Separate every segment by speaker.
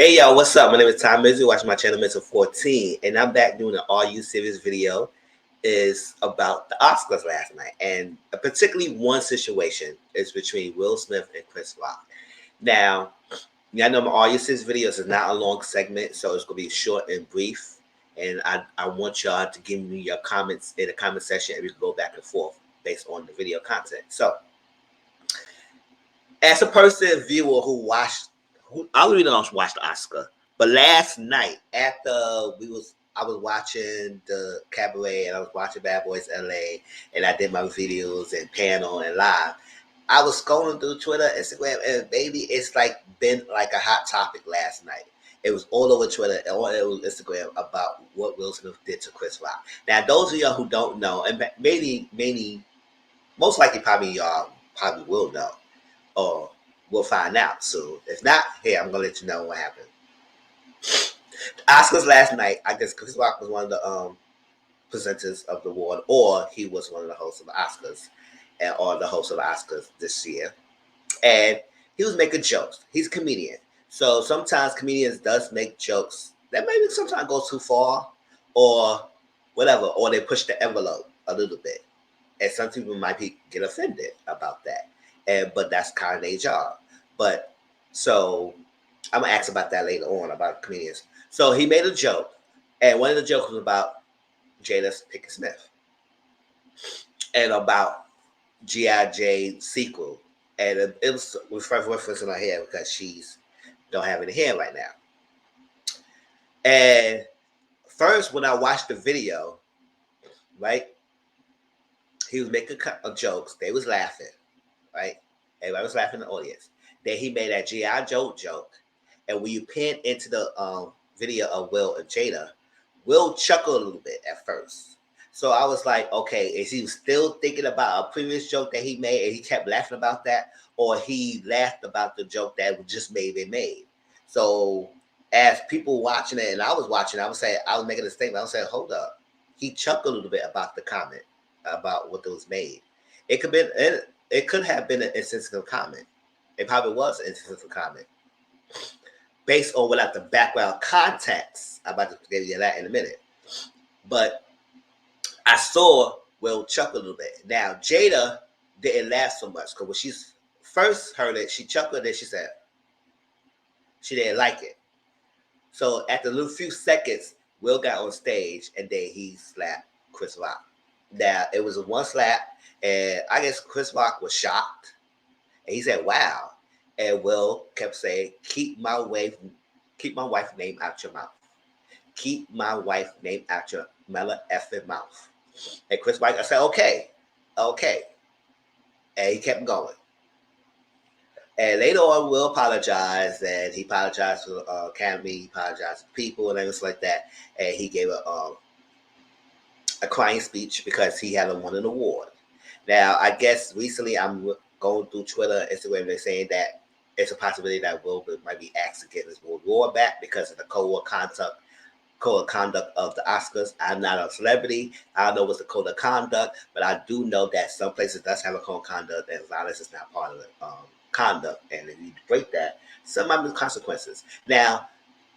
Speaker 1: Hey y'all, what's up? My name is Tom Mizzle. Watch my channel Mizzle 14, and I'm back doing an Are You Serious video. Is about the Oscars last night, and particularly one situation is between Will Smith and Chris Rock. Now, y'all know my Are You Serious videos is not a long segment, so it's gonna be short and brief. And I want y'all to give me your comments in the comment section, and we can go back and forth based on the video content. So, as a person viewer who watched, I really don't watch the Oscar, but last night after I was watching the Cabaret and I was watching Bad Boys LA, and I did my videos and panel and live. I was scrolling through Twitter, Instagram, and baby, it's like been like a hot topic last night. It was all over Twitter and all over Instagram about what Will Smith did to Chris Rock. Now, those of y'all who don't know, and maybe, most likely, probably y'all probably will know, or we'll find out soon. If not, hey, I'm gonna let you know what happened. The Oscars last night, I guess Chris Rock was one of the presenters of the award, or he was one of the hosts of the Oscars, or the host of the Oscars this year. And he was making jokes. He's a comedian, so sometimes comedians does make jokes that maybe sometimes go too far, or whatever, or they push the envelope a little bit, and some people might get offended about that. But that's kind of their job. But so I'm gonna ask about that later on about comedians. So he made a joke, and one of the jokes was about Jada Pinkett Smith and about G.I. Jane sequel, and it was with first reference in her hair because she's don't have any hair right now. And first, when I watched the video, right, he was making jokes. They was laughing, right? Everybody was laughing in the audience. Then he made that G.I. Joe joke, and when you pan into the video of Will and Jada, Will chuckled a little bit at first. So I was like, okay, is he still thinking about a previous joke that he made and he kept laughing about that? Or he laughed about the joke that just been made? So as people watching it and I was watching, I was making a statement. I was saying, hold up. He chuckled a little bit about the comment about what was made. It could have been an insensitive comment. It probably was an insensitive comment. Based on without the background context. I'm about to give you that in a minute. But I saw Will chuckle a little bit. Now, Jada didn't laugh so much because when she first heard it, she chuckled and she said she didn't like it. So after a little few seconds, Will got on stage and then he slapped Chris Rock. Now, it was a one slap, and I guess Chris Rock was shocked. And he said, wow. And Will kept saying, keep my wife's name out your mouth. Keep my wife's name out your mother effing mouth. And Chris Rock, I said, okay. And he kept going. And later on, Will apologized, and he apologized to the Academy, he apologized to people and everything like that. And he gave a crying speech because he hadn't won an award. Now, I guess recently I'm going through Twitter, Instagram, they're saying that it's a possibility that Will might be asked to get his award back because of the code of conduct of the Oscars. I'm not a celebrity. I don't know what's the code of conduct, but I do know that some places does have a code of conduct and violence is not part of the conduct. And if you break that, some might be consequences. Now,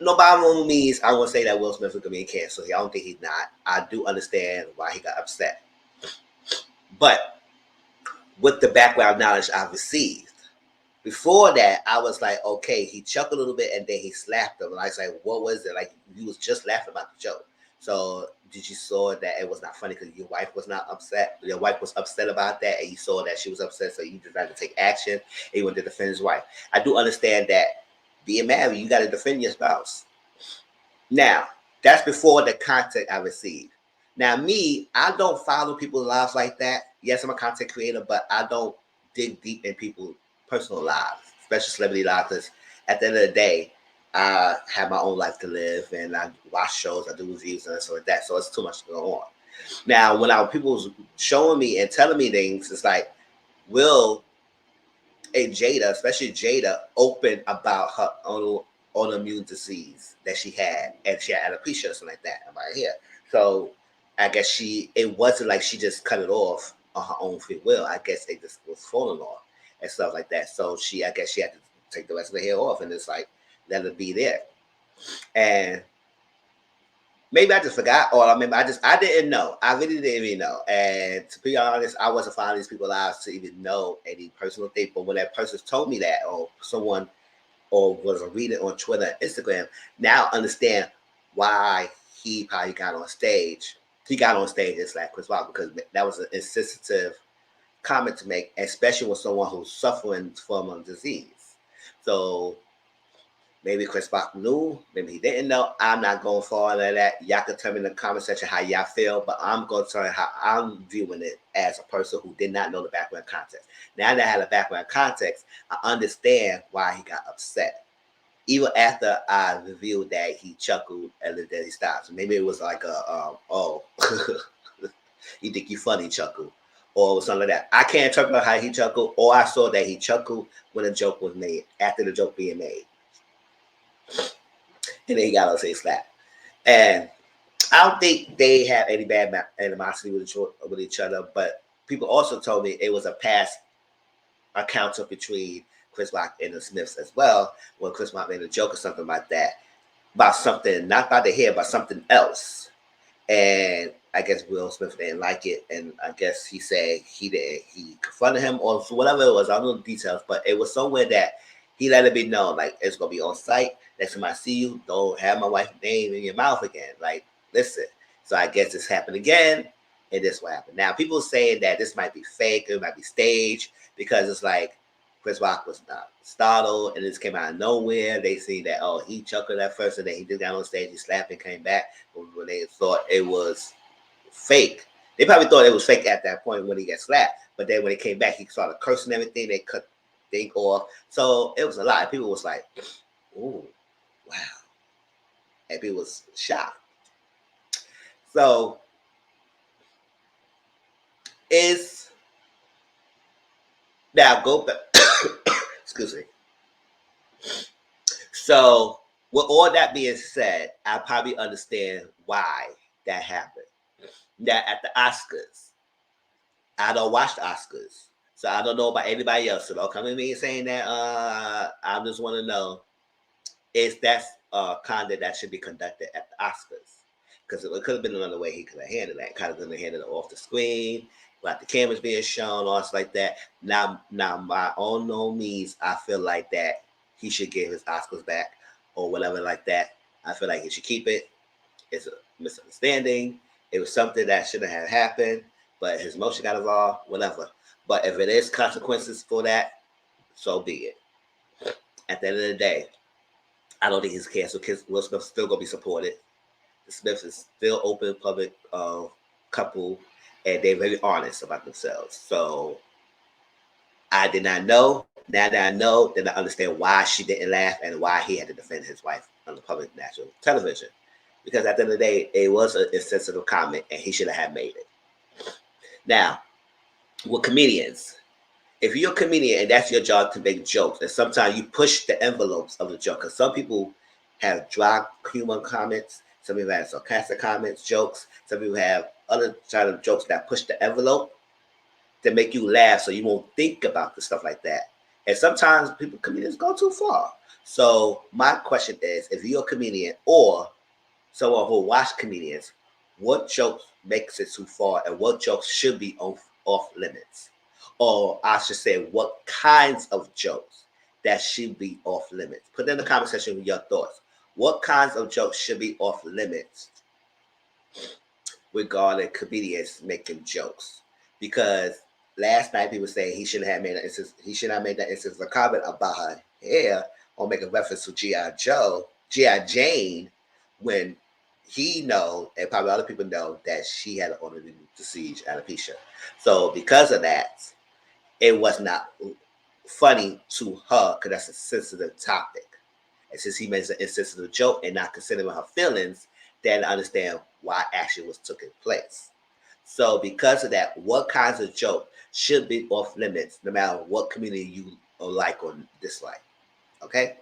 Speaker 1: no by no means I won't say that Will Smith is going to be canceled. I don't think he's not. I do understand why he got upset. But with the background knowledge I've received, before that, I was like, okay, he chuckled a little bit and then he slapped him. And I was like, what was it? Like, you was just laughing about the joke. So did you saw that it was not funny because your wife was not upset? Your wife was upset about that and you saw that she was upset, so you decided to take action and you wanted to defend his wife. I do understand that being married, you got to defend your spouse. Now, that's before the content I received. Now, me, I don't follow people's lives like that. Yes, I'm a content creator, but I don't dig deep in people's personal lives, especially celebrity lives. Because at the end of the day, I have my own life to live, and I watch shows, I do reviews, and stuff like that. So it's too much to go on. Now, when people was showing me and telling me things, it's like Will and Jada, especially Jada, open about her own autoimmune disease that she had, and she had alopecia or something like that right here. So I guess it wasn't like she just cut it off on her own free will. I guess it just was falling off and stuff like that. So I guess she had to take the rest of the hair off, and it's like, let it be there. And maybe I just forgot, or I mean, I didn't know. I really didn't even know. And to be honest, I wasn't following these people lives to even know any personal thing. But when that person told me that, or someone, or was a reader on Twitter and Instagram, now I understand why he probably got on stage. He got on stage and slapped Chris Rock because that was an insensitive comment to make, especially with someone who's suffering from a disease. So maybe Chris Rock knew, maybe he didn't know. I'm not going for all of that. Y'all can tell me in the comment section how y'all feel, but I'm going to tell you how I'm viewing it as a person who did not know the background context. Now that I have the background context, I understand why he got upset. Even after I revealed that he chuckled and then he stopped. Maybe it was like oh, you think you funny chuckle, or something like that. I can't talk about how he chuckled, or I saw that he chuckled when a joke was made, after the joke being made. And then he got on say slap. And I don't think they have any bad animosity with each other, but people also told me it was a past encounter between Chris Rock and the Smiths as well, when Chris Rock made a joke or something like that, about something, not about the hair, but something else. And I guess Will Smith didn't like it, and I guess he said he confronted him or whatever it was. I don't know the details, but it was somewhere that he let it be known, like, it's gonna be on site. Next time I see you, don't have my wife's name in your mouth again. Like, listen. So I guess this happened again, and this what happened. Now people saying that this might be fake, it might be staged, because it's like Chris Rock was not startled, and this came out of nowhere. They see that, oh, he chuckled at first, and then he just got on stage, he slapped and came back. But when they thought it was fake, they probably thought it was fake at that point when he got slapped. But then when he came back, he started cursing everything. They cut thing off. So it was a lot. People was like, "Ooh, wow," and people was shocked. So is now go back. Excuse me. So with all that being said, I probably understand why that happened. That at the Oscars, I don't watch the Oscars, so I don't know about anybody else. So don't come to me saying that. I just want to know, is that conduct that should be conducted at the Oscars? Because it could have been another way he could have handled that. Kind of could have handled it off the screen, like the cameras being shown, or stuff like that. Now, by all no means, I feel like that he should give his Oscars back or whatever like that. I feel like he should keep it. It's a misunderstanding. It was something that shouldn't have happened, but his emotion got involved, whatever. But if it is consequences for that, so be it. At the end of the day, I don't think he's canceled. Will Smith's still gonna be supported. The Smiths is still open public couple, and they're very honest about themselves. So I did not know. Now that I know, then I understand why she didn't laugh and why he had to defend his wife on the public national television. Because at the end of the day, it was an insensitive comment, and he should have made it. Now, with comedians, if you're a comedian and that's your job to make jokes, and sometimes you push the envelopes of the joke, because some people have dry humor comments, some people have sarcastic comments, jokes, some people have other kind of jokes that push the envelope to make you laugh so you won't think about the stuff like that. And sometimes comedians go too far. So my question is, if you're a comedian or someone who watch comedians, what jokes makes it too far and what jokes should be off limits? Or I should say, what kinds of jokes that should be off limits? Put in the comment section with your thoughts. What kinds of jokes should be off limits regarding comedians making jokes? Because last night people saying he shouldn't have made that instance. He should not have made that instance a comment about her hair or make a reference to G.I. Jane, when he know and probably other people know that she had an order to siege alopecia. So because of that, it was not funny to her because that's a sensitive topic. And since he makes an insensitive joke and not considering her feelings, then I understand why action was taking place. So because of that, what kinds of joke should be off limits no matter what community you like or dislike? Okay?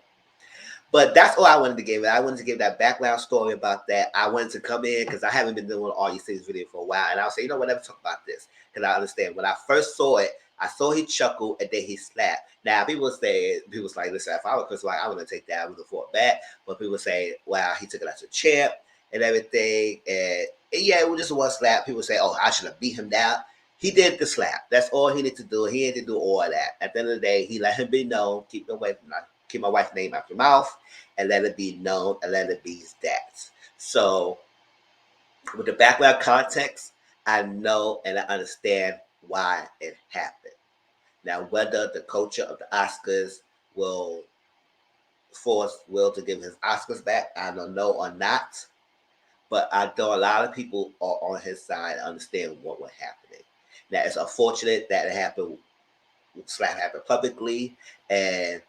Speaker 1: But that's all I wanted to give it. I wanted to give that background story about that. I wanted to come in because I haven't been doing all these things video for a while. And I'll say, you know what, let's talk about this. Because I understand when I first saw it, I saw he chuckled and then he slapped. Now people's like, listen, if I was Chris Rock, I wouldn't take that. I would have fought back. But people say, wow, he took it as a champ and everything. And yeah, it was just one slap. People say, oh, I should have beat him down. He did the slap. That's all he needed to do. He had to do all of that. At the end of the day, he let him be known. Keep my wife's name out your mouth, and let it be known, and let it be that. So, with the background context, I know and I understand why it happened. Now, whether the culture of the Oscars will force Will to give his Oscars back, I don't know or not. But I know a lot of people are on his side and understand what was happening. Now, it's unfortunate that it happened, slap happened publicly, and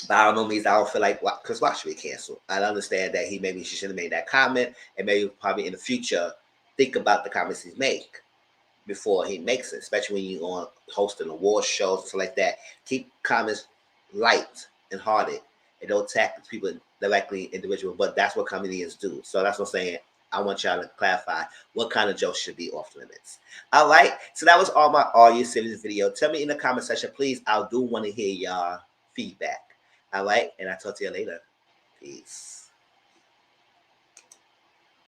Speaker 1: by no means, I don't feel like Chris Rock should be canceled. I understand that he maybe should have made that comment, and maybe probably in the future think about the comments he make before he makes it, especially when you're on hosting award shows and stuff like that. Keep comments light and hearted, and don't attack people directly, individual. But that's what comedians do. So that's what I'm saying. I want y'all to clarify what kind of jokes should be off limits. All right. So that was all my Are You Serious video. Tell me in the comment section, please. I do want to hear y'all feedback. All right. And I'll talk to you later. Peace.